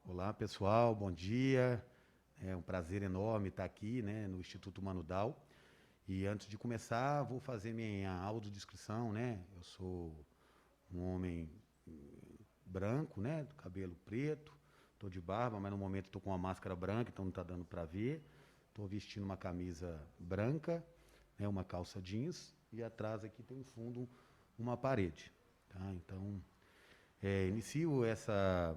Olá, pessoal, bom dia. É um prazer enorme estar aqui, né, no Instituto Manudal. E antes de começar, vou fazer minha autodescrição, né? Eu sou um homem branco, né, do cabelo preto, estou de barba, mas no momento estou com uma máscara branca, então não está dando para ver. Estou vestindo uma camisa branca, né, uma calça jeans e atrás aqui tem um fundo, uma parede. Tá? Então, inicio essa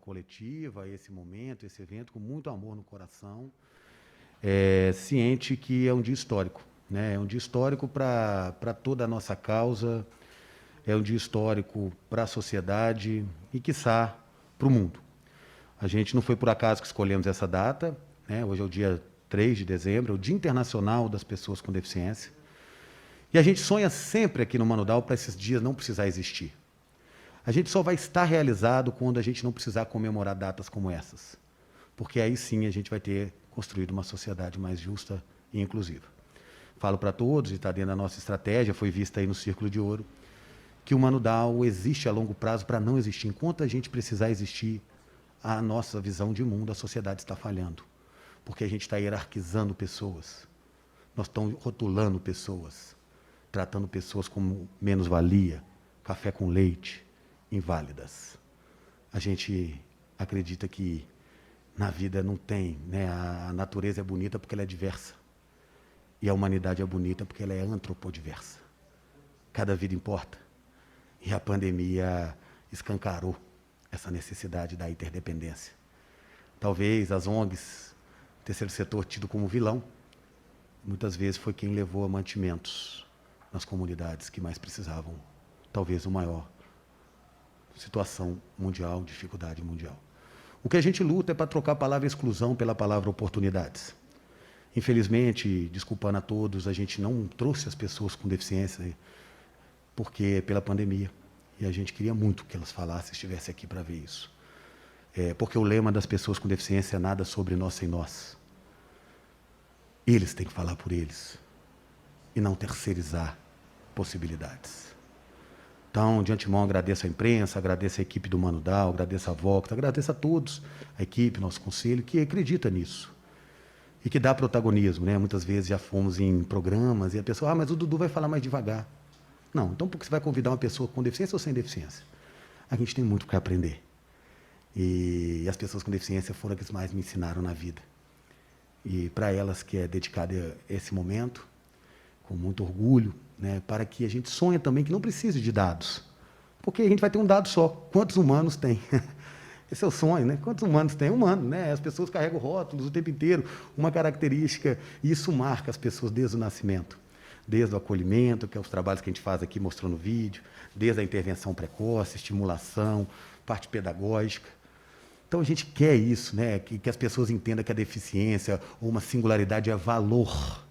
coletiva, esse momento, esse evento com muito amor no coração, ciente que é um dia histórico. Né? É um dia histórico para toda a nossa causa, é um dia histórico para a sociedade e, quiçá, para o mundo. A gente não foi por acaso que escolhemos essa data, né? Hoje é o dia 3 de dezembro, é o Dia Internacional das Pessoas com Deficiência. E a gente sonha sempre aqui no Manudal para esses dias não precisar existir. A gente só vai estar realizado quando a gente não precisar comemorar datas como essas. Porque aí sim a gente vai ter construído uma sociedade mais justa e inclusiva. Falo para todos, e está dentro da nossa estratégia, foi vista aí no Círculo de Ouro, que o Manudal existe a longo prazo para não existir. Enquanto a gente precisar existir, a nossa visão de mundo, a sociedade está falhando. Porque a gente está hierarquizando pessoas. Nós estamos rotulando pessoas, tratando pessoas como menos-valia, café com leite, inválidas. A gente acredita que na vida não tem, né? A natureza é bonita porque ela é diversa. E a humanidade é bonita porque ela é antropodiversa. Cada vida importa. E a pandemia escancarou essa necessidade da interdependência. Talvez as ONGs, o terceiro setor tido como vilão, muitas vezes foi quem levou a mantimentos nas comunidades que mais precisavam, talvez o maior situação mundial, dificuldade mundial. O que a gente luta é para trocar a palavra exclusão pela palavra oportunidades. Infelizmente, desculpando a todos, a gente não trouxe as pessoas com deficiência porque pela pandemia. E a gente queria muito que elas falassem, estivessem aqui para ver isso. Porque o lema das pessoas com deficiência é nada sobre nós sem nós. Eles têm que falar por eles e não terceirizar possibilidades. Então, de antemão, agradeço a imprensa, agradeço a equipe do Manudal, agradeço a Vox, agradeço a todos, a equipe, nosso conselho, que acredita nisso e que dá protagonismo. Né? Muitas vezes já fomos em programas e a pessoa, mas o Dudu vai falar mais devagar. Não, então por que você vai convidar uma pessoa com deficiência ou sem deficiência? A gente tem muito para aprender. E as pessoas com deficiência foram as que mais me ensinaram na vida. E para elas que é dedicado esse momento, com muito orgulho, né, para que a gente sonhe também que não precise de dados. Porque a gente vai ter um dado só. Quantos humanos tem? Esse é o sonho, né? Quantos humanos tem? Humano, né? As pessoas carregam rótulos o tempo inteiro, uma característica, e isso marca as pessoas desde o nascimento. Desde o acolhimento, que é os trabalhos que a gente faz aqui mostrando vídeo, desde a intervenção precoce, estimulação, parte pedagógica. Então a gente quer isso, né? Que as pessoas entendam que a deficiência ou uma singularidade é valor.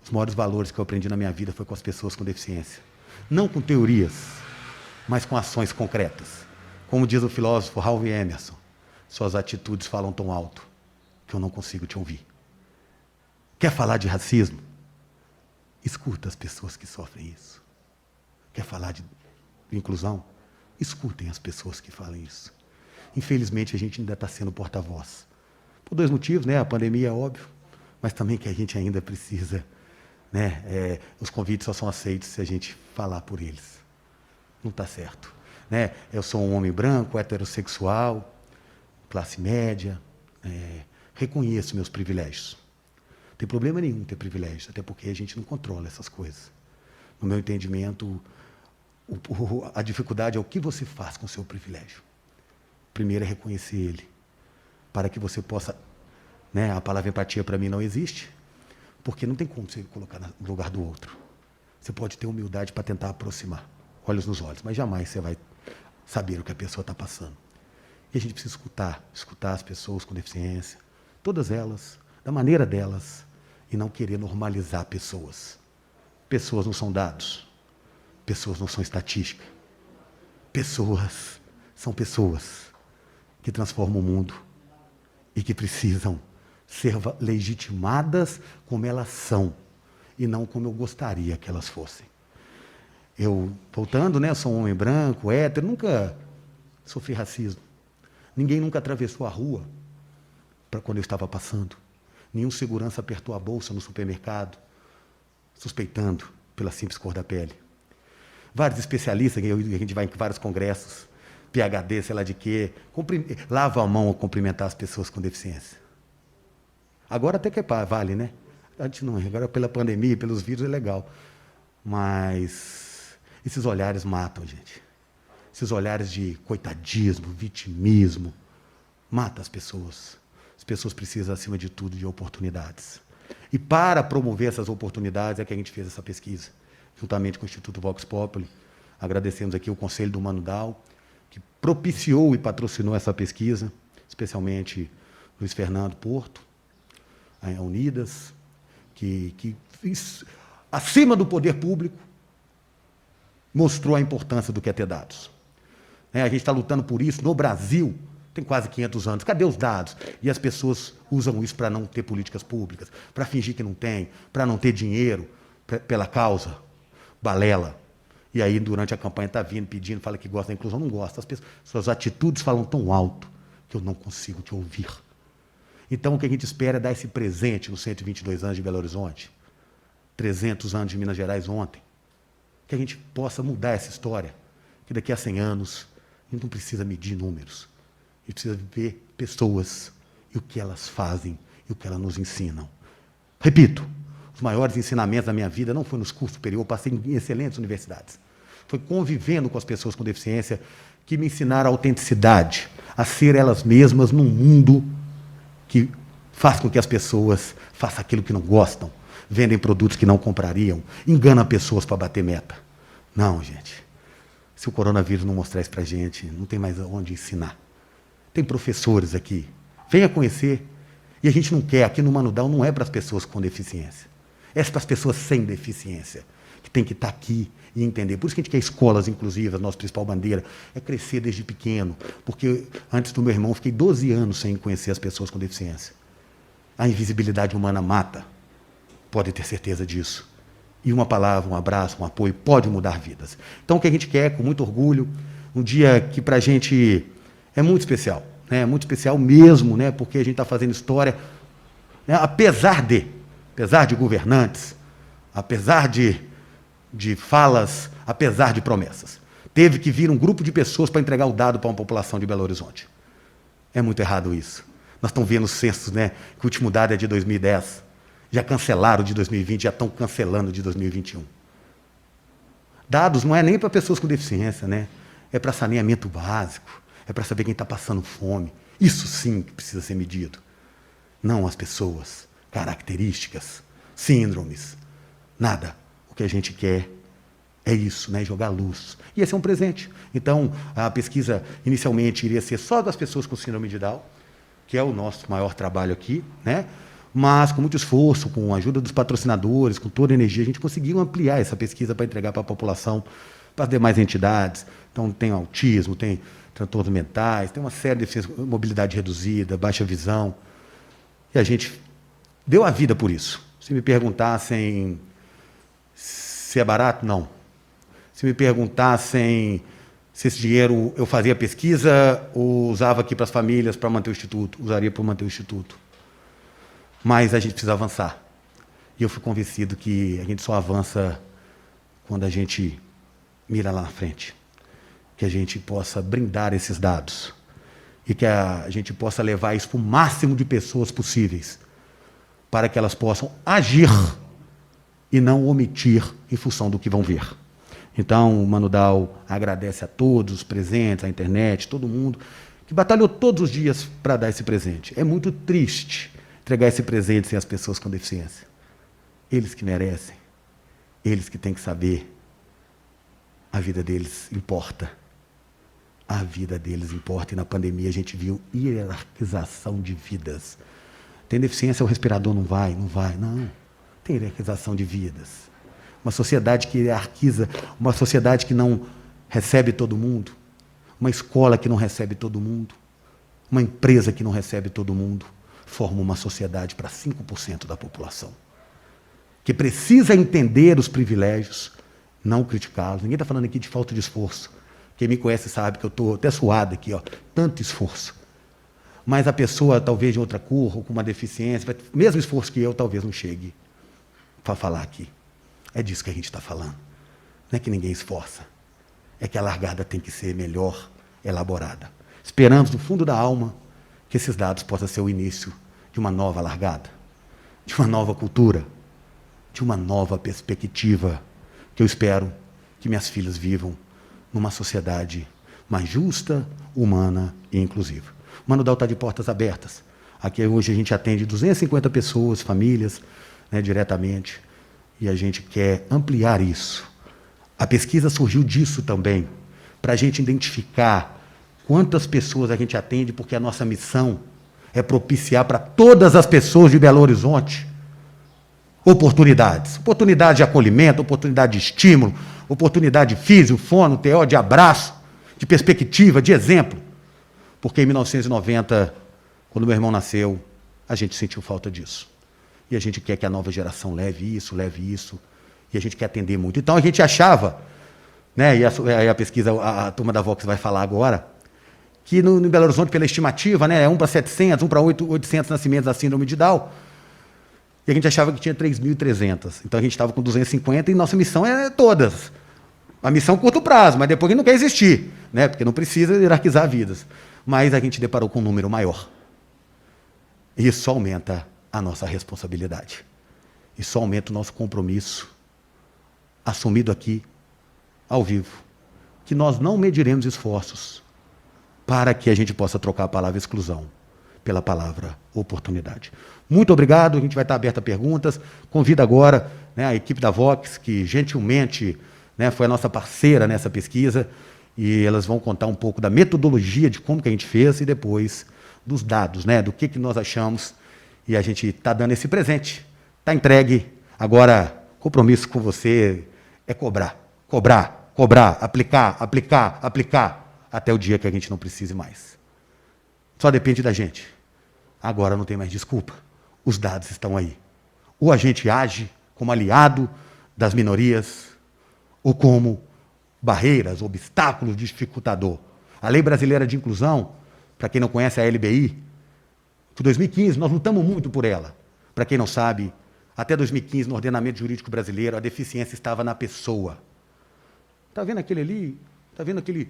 Os maiores valores que eu aprendi na minha vida foi com as pessoas com deficiência. Não com teorias, mas com ações concretas. Como diz o filósofo Ralph Emerson, suas atitudes falam tão alto que eu não consigo te ouvir. Quer falar de racismo? Escuta as pessoas que sofrem isso. Quer falar de inclusão? Escutem as pessoas que falam isso. Infelizmente, a gente ainda está sendo porta-voz. Por dois motivos, né? A pandemia é óbvio, mas também que a gente ainda precisa, né? Os convites só são aceitos se a gente falar por eles. Não está certo. Né? Eu sou um homem branco, heterossexual, classe média, reconheço meus privilégios. Não tem problema nenhum ter privilégios, até porque a gente não controla essas coisas. No meu entendimento, a dificuldade é o que você faz com o seu privilégio. Primeiro é reconhecer ele, para que você possa... Né, a palavra empatia para mim não existe, porque não tem como você colocar no lugar do outro. Você pode ter humildade para tentar aproximar, olhos nos olhos, mas jamais você vai saber o que a pessoa está passando. E a gente precisa escutar as pessoas com deficiência, todas elas, da maneira delas, e não querer normalizar pessoas. Pessoas não são dados, pessoas não são estatística. Pessoas são pessoas que transformam o mundo e que precisam ser legitimadas como elas são e não como eu gostaria que elas fossem. Eu, voltando, né, eu sou um homem branco, hétero, nunca sofri racismo. Ninguém nunca atravessou a rua para quando eu estava passando. Nenhum segurança apertou a bolsa no supermercado, suspeitando pela simples cor da pele. Vários especialistas, a gente vai em vários congressos, PhD, sei lá de quê, lava a mão ao cumprimentar as pessoas com deficiência. Agora até que vale, né? Antes não, agora pela pandemia, pelos vírus é legal. Mas esses olhares matam, gente. Esses olhares de coitadismo, vitimismo, mata as pessoas. As pessoas precisam, acima de tudo, de oportunidades. E para promover essas oportunidades é que a gente fez essa pesquisa, juntamente com o Instituto Vox Populi. Agradecemos aqui o Conselho do Mano Dal, que propiciou e patrocinou essa pesquisa, especialmente Luiz Fernando Porto, a Unidas, que acima do poder público, mostrou a importância do que é ter dados. A gente está lutando por isso no Brasil, tem quase 500 anos. Cadê os dados? E as pessoas usam isso para não ter políticas públicas, para fingir que não tem, para não ter dinheiro pela causa. Balela. E aí, durante a campanha, está vindo, pedindo, fala que gosta da inclusão. Não gosta. Suas atitudes falam tão alto que eu não consigo te ouvir. Então, o que a gente espera é dar esse presente nos 122 anos de Belo Horizonte, 300 anos de Minas Gerais ontem, que a gente possa mudar essa história, que daqui a 100 anos a gente não precisa medir números, a gente precisa ver pessoas e o que elas fazem e o que elas nos ensinam. Repito, os maiores ensinamentos da minha vida não foi nos cursos superiores, eu passei em excelentes universidades. Foi convivendo com as pessoas com deficiência que me ensinaram a autenticidade, a ser elas mesmas num mundo que faz com que as pessoas façam aquilo que não gostam, vendem produtos que não comprariam, enganam pessoas para bater meta. Não, gente. Se o coronavírus não mostrar isso para a gente, não tem mais onde ensinar. Tem professores aqui. Venha conhecer. E a gente não quer, aqui no Mano Dal, não é para as pessoas com deficiência. É para as pessoas sem deficiência, que tem que estar aqui e entender. Por isso que a gente quer escolas inclusivas, nossa principal bandeira, é crescer desde pequeno. Porque antes do meu irmão, eu fiquei 12 anos sem conhecer as pessoas com deficiência. A invisibilidade humana mata. Pode ter certeza disso. E uma palavra, um abraço, um apoio pode mudar vidas. Então, o que a gente quer, com muito orgulho, um dia que para a gente é muito especial, né? Muito especial mesmo, né? Porque a gente está fazendo história, né? Apesar de governantes, apesar de falas, apesar de promessas. Teve que vir um grupo de pessoas para entregar o dado para uma população de Belo Horizonte. É muito errado isso. Nós estamos vendo os censos, né? Que o último dado é de 2010. Já cancelaram o de 2020, já estão cancelando o de 2021. Dados não é nem para pessoas com deficiência, né? É para saneamento básico, é para saber quem está passando fome. Isso sim que precisa ser medido. Não as pessoas, características, síndromes, nada. O que a gente quer é isso, né? Jogar luz. E esse é um presente. Então, a pesquisa inicialmente iria ser só das pessoas com síndrome de Down, que é o nosso maior trabalho aqui, né? Mas, com muito esforço, com a ajuda dos patrocinadores, com toda a energia, a gente conseguiu ampliar essa pesquisa para entregar para a população, para as demais entidades. Então, tem autismo, tem transtornos mentais, tem uma série de mobilidade reduzida, baixa visão. E a gente deu a vida por isso. Se me perguntassem se é barato, não. Se me perguntassem se esse dinheiro eu fazia pesquisa ou usava aqui para as famílias para manter o Instituto, usaria para manter o Instituto. Mas a gente precisa avançar. E eu fui convencido que a gente só avança quando a gente mira lá na frente. Que a gente possa brindar esses dados. E que a gente possa levar isso para o máximo de pessoas possíveis. Para que elas possam agir e não omitir em função do que vão ver. Então, o Mano Dal agradece a todos os presentes, a internet, todo mundo, que batalhou todos os dias para dar esse presente. É muito triste entregar esse presente sem as pessoas com deficiência. Eles que merecem, eles que têm que saber, a vida deles importa. A vida deles importa. E na pandemia a gente viu hierarquização de vidas. Tem deficiência, o respirador não vai. Não. Tem hierarquização de vidas. Uma sociedade que hierarquiza, uma sociedade que não recebe todo mundo, uma escola que não recebe todo mundo, uma empresa que não recebe todo mundo, forma uma sociedade para 5% da população, que precisa entender os privilégios, não criticá-los. Ninguém está falando aqui de falta de esforço. Quem me conhece sabe que eu estou até suado aqui, ó, tanto esforço. mas a pessoa, talvez de outra cor, ou com uma deficiência, mesmo esforço que eu, talvez não chegue para falar aqui. É disso que a gente está falando. Não é que ninguém esforça, é que a largada tem que ser melhor elaborada. Esperamos, no fundo da alma, que esses dados possam ser o início de uma nova largada, de uma nova cultura, de uma nova perspectiva, que eu espero que minhas filhas vivam numa sociedade mais justa, humana e inclusiva. O Mano Dal está de portas abertas. Aqui hoje a gente atende 250 pessoas, famílias, né, diretamente, e a gente quer ampliar isso. A pesquisa surgiu disso também, para a gente identificar quantas pessoas a gente atende, porque a nossa missão é propiciar para todas as pessoas de Belo Horizonte oportunidades. Oportunidade de acolhimento, oportunidade de estímulo, oportunidade de físico, fono, TO, de abraço, de perspectiva, de exemplo. Porque em 1990, quando meu irmão nasceu, a gente sentiu falta disso. E a gente quer que a nova geração leve isso, e a gente quer atender muito. Então a gente achava, né, e a pesquisa, a turma da Vox vai falar agora, que no Belo Horizonte, pela estimativa, né, 1 para 700, 1 para 800 nascimentos da síndrome de Down, e a gente achava que tinha 3.300. Então a gente estava com 250 e nossa missão é todas. A missão curto prazo, mas depois a gente não quer existir, né, porque não precisa hierarquizar vidas. Mas a gente deparou com um número maior. E isso aumenta a nossa responsabilidade. Isso aumenta o nosso compromisso, assumido aqui, ao vivo, que nós não mediremos esforços para que a gente possa trocar a palavra exclusão pela palavra oportunidade. Muito obrigado, a gente vai estar aberto a perguntas. Convido agora, né, a equipe da Vox, que gentilmente, né, foi a nossa parceira nessa pesquisa, e elas vão contar um pouco da metodologia de como que a gente fez e depois dos dados, né, do que nós achamos, e a gente está dando esse presente. Está entregue. Agora, compromisso com você é cobrar, aplicar, até o dia que a gente não precise mais. Só depende da gente. Agora não tem mais desculpa. Os dados estão aí. Ou a gente age como aliado das minorias, ou como barreiras, obstáculos, dificultador. A Lei Brasileira de Inclusão, para quem não conhece a LBI, de 2015, nós lutamos muito por ela. Para quem não sabe, até 2015, no ordenamento jurídico brasileiro, a deficiência estava na pessoa. Está vendo aquele ali? Está vendo aquele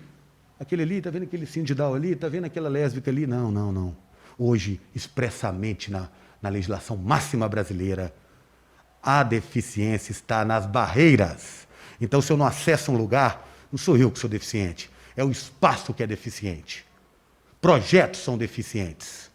ali? Está vendo aquele síndrome de Down ali? Está vendo aquela lésbica ali? Não, não, não. Hoje, expressamente na legislação máxima brasileira, a deficiência está nas barreiras. Então, se eu não acesso um lugar, não sou eu que sou deficiente, é o espaço que é deficiente. Projetos são deficientes.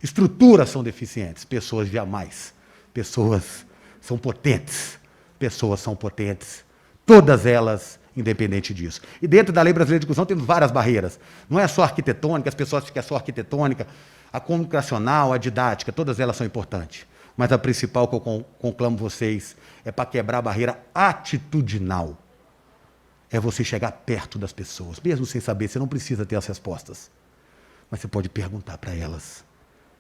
Estruturas são deficientes. Pessoas jamais. Pessoas são potentes. Pessoas são potentes. Todas elas, independente disso. E dentro da Lei Brasileira de Inclusão temos várias barreiras. Não é só arquitetônica, as pessoas acham que é só arquitetônica, a comunicacional, a didática, todas elas são importantes. Mas a principal que eu conclamo vocês é para quebrar a barreira atitudinal. É você chegar perto das pessoas, mesmo sem saber, você não precisa ter as respostas. Mas você pode perguntar para elas,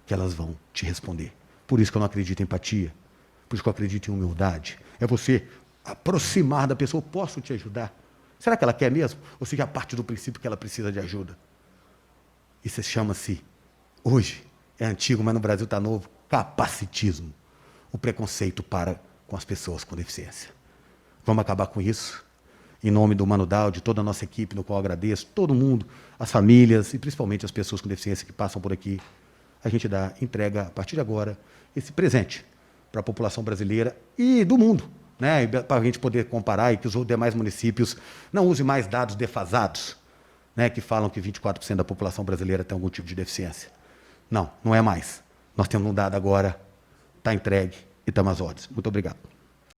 que elas vão te responder. Por isso que eu não acredito em empatia, por isso que eu acredito em humildade. É você aproximar da pessoa, posso te ajudar? Será que ela quer mesmo? Ou você já parte do princípio que ela precisa de ajuda? Isso chama-se, hoje, é antigo, mas no Brasil está novo, capacitismo. O preconceito para com as pessoas com deficiência. Vamos acabar com isso? Em nome do Mano Dal, de toda a nossa equipe, no qual eu agradeço, todo mundo, as famílias e principalmente as pessoas com deficiência que passam por aqui, a gente entrega, a partir de agora, esse presente para a população brasileira e do mundo, né? Para a gente poder comparar e que os demais municípios não usem mais dados defasados, né? Que falam que 24% da população brasileira tem algum tipo de deficiência. Não, não é mais. Nós temos um dado agora, está entregue e estamos às ordens. Muito obrigado.